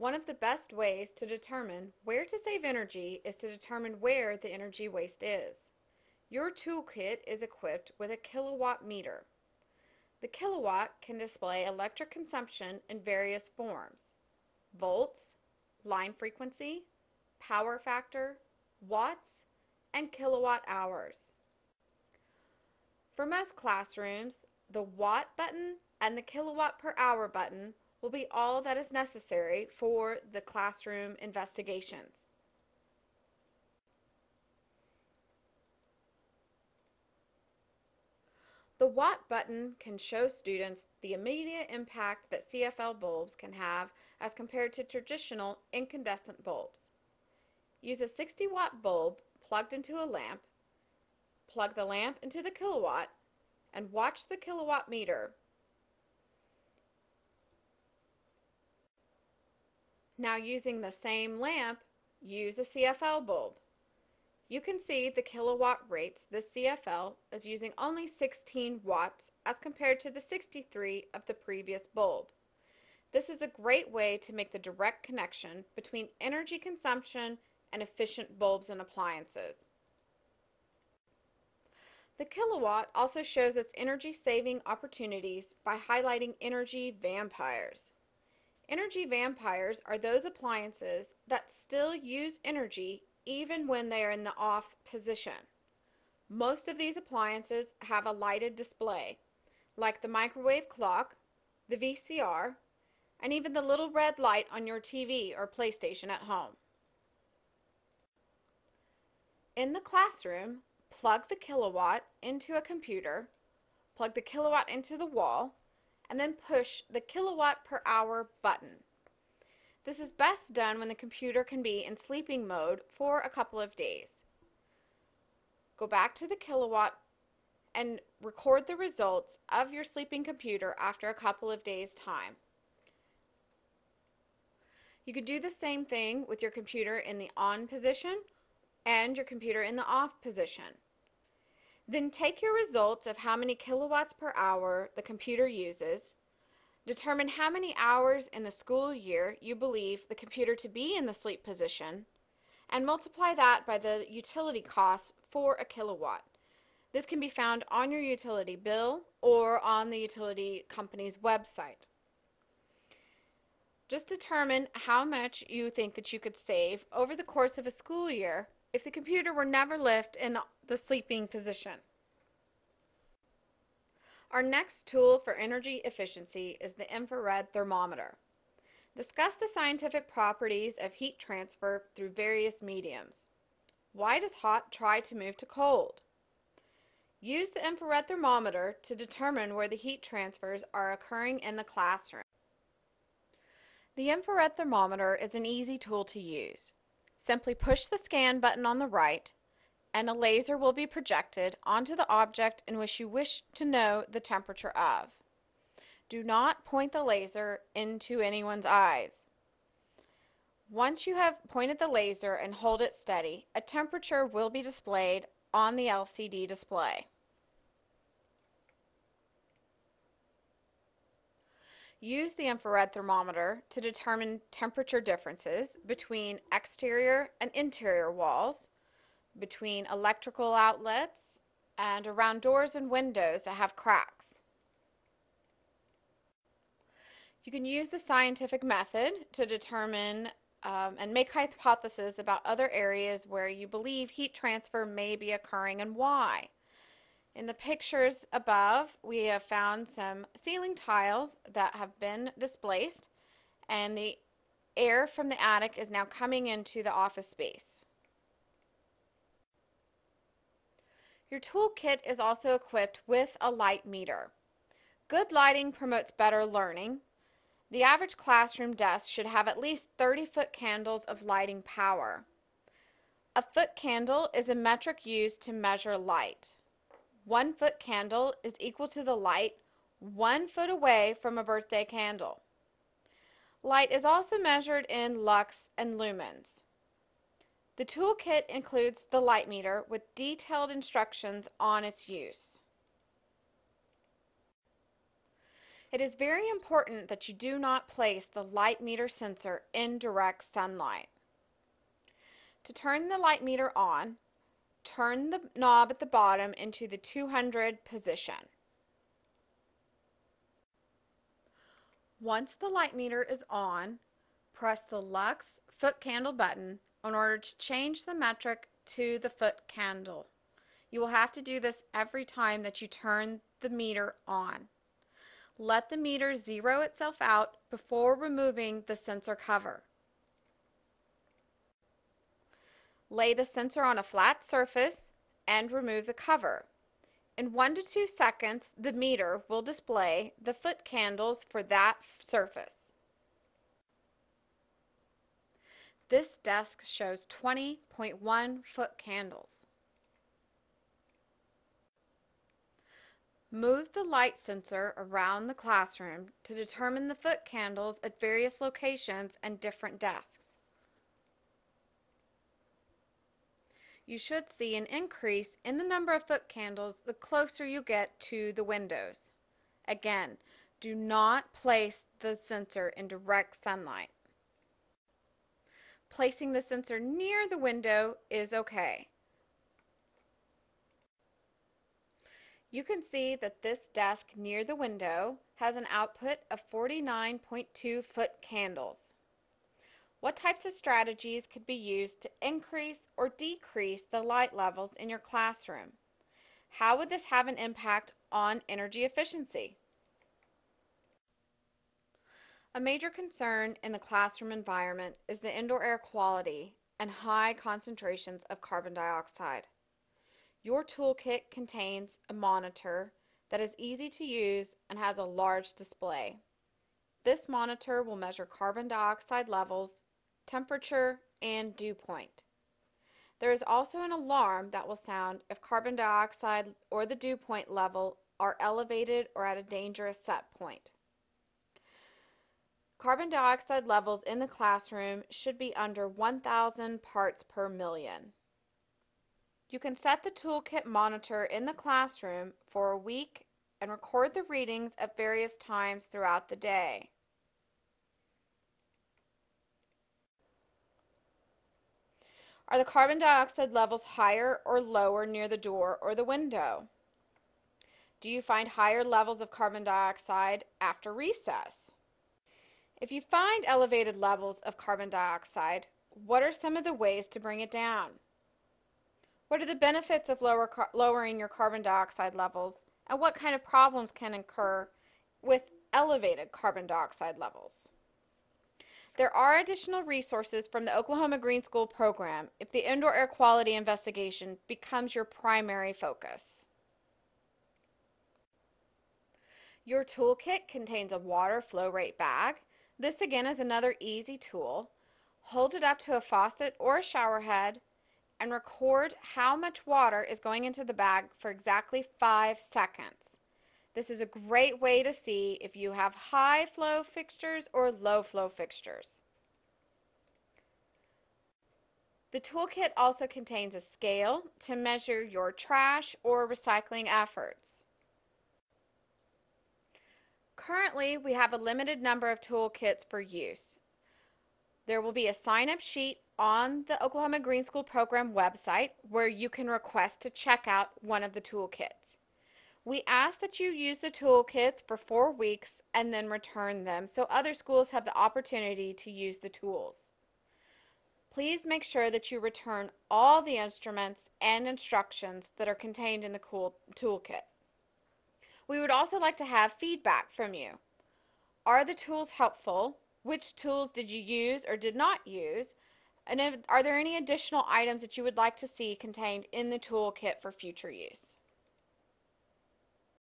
One of the best ways to determine where to save energy is to determine where the energy waste is. Your toolkit is equipped with a kilowatt meter. The kilowatt can display electric consumption in various forms: volts, line frequency, power factor, watts, and kilowatt hours. For most classrooms, the watt button and the kilowatt per hour button will be all that is necessary for the classroom investigations. The watt button can show students the immediate impact that CFL bulbs can have as compared to traditional incandescent bulbs. Use a 60-watt bulb plugged into a lamp, plug the lamp into the kilowatt, and watch the kilowatt meter. Now, using the same lamp, use a CFL bulb. You can see the kilowatt rates this CFL is using only 16 watts as compared to the 63 of the previous bulb. This is a great way to make the direct connection between energy consumption and efficient bulbs and appliances. The kilowatt also shows its energy saving opportunities by highlighting energy vampires. Energy vampires are those appliances that still use energy even when they are in the off position. Most of these appliances have a lighted display, like the microwave clock, the VCR, and even the little red light on your TV or PlayStation at home. In the classroom, plug the kilowatt into a computer, plug the kilowatt into the wall, and then push the kilowatt per hour button. This is best done when the computer can be in sleeping mode for a couple of days. Go back to the kilowatt and record the results of your sleeping computer after a couple of days' time. You could do the same thing with your computer in the on position and your computer in the off position. Then take your results of how many kilowatts per hour the computer uses, determine how many hours in the school year you believe the computer to be in the sleep position, and multiply that by the utility cost for a kilowatt. This can be found on your utility bill or on the utility company's website. Just determine how much you think that you could save over the course of a school year if the computer were never left in the sleeping position. Our next tool for energy efficiency is the infrared thermometer. Discuss the scientific properties of heat transfer through various mediums. Why does hot try to move to cold? Use the infrared thermometer to determine where the heat transfers are occurring in the classroom. The infrared thermometer is an easy tool to use. Simply push the scan button on the right, and a laser will be projected onto the object in which you wish to know the temperature of. Do not point the laser into anyone's eyes. Once you have pointed the laser and hold it steady, a temperature will be displayed on the LCD display. Use the infrared thermometer to determine temperature differences between exterior and interior walls, between electrical outlets, and around doors and windows that have cracks. You can use the scientific method to determine and make hypotheses about other areas where you believe heat transfer may be occurring and why. In the pictures above, we have found some ceiling tiles that have been displaced, and the air from the attic is now coming into the office space. Your toolkit is also equipped with a light meter. Good lighting promotes better learning. The average classroom desk should have at least 30-foot candles of lighting power. A foot candle is a metric used to measure light. 1 foot candle is equal to the light 1 foot away from a birthday candle. Light is also measured in lux and lumens. The toolkit includes the light meter with detailed instructions on its use. It is very important that you do not place the light meter sensor in direct sunlight. To turn the light meter on, turn the knob at the bottom into the 200 position. Once the light meter is on, press the Lux foot candle button in order to change the metric to the foot candle. You will have to do this every time that you turn the meter on. Let the meter zero itself out before removing the sensor cover. Lay the sensor on a flat surface and remove the cover. In 1 to 2 seconds, the meter will display the foot candles for that surface. This desk shows 20.1 foot candles. Move the light sensor around the classroom to determine the foot candles at various locations and different desks. You should see an increase in the number of foot candles the closer you get to the windows. Again, do not place the sensor in direct sunlight. Placing the sensor near the window is okay. You can see that this desk near the window has an output of 49.2 foot candles. What types of strategies could be used to increase or decrease the light levels in your classroom? How would this have an impact on energy efficiency? A major concern in the classroom environment is the indoor air quality and high concentrations of carbon dioxide. Your toolkit contains a monitor that is easy to use and has a large display. This monitor will measure carbon dioxide levels, temperature, and dew point. There is also an alarm that will sound if carbon dioxide or the dew point level are elevated or at a dangerous set point. Carbon dioxide levels in the classroom should be under 1,000 parts per million. You can set the toolkit monitor in the classroom for a week and record the readings at various times throughout the day. Are the carbon dioxide levels higher or lower near the door or the window? Do you find higher levels of carbon dioxide after recess? If you find elevated levels of carbon dioxide, what are some of the ways to bring it down? What are the benefits of lowering your carbon dioxide levels, and what kind of problems can occur with elevated carbon dioxide levels? There are additional resources from the Oklahoma Green School program if the indoor air quality investigation becomes your primary focus. Your toolkit contains a water flow rate bag. This again is another easy tool. Hold it up to a faucet or a shower head and record how much water is going into the bag for exactly 5 seconds. This is a great way to see if you have high flow fixtures or low flow fixtures. The toolkit also contains a scale to measure your trash or recycling efforts. Currently, we have a limited number of toolkits for use. There will be a sign-up sheet on the Oklahoma Green School Program website where you can request to check out one of the toolkits. We ask that you use the toolkits for 4 weeks and then return them so other schools have the opportunity to use the tools. Please make sure that you return all the instruments and instructions that are contained in the toolkit. We would also like to have feedback from you. Are the tools helpful? Which tools did you use or did not use? And are there any additional items that you would like to see contained in the toolkit for future use?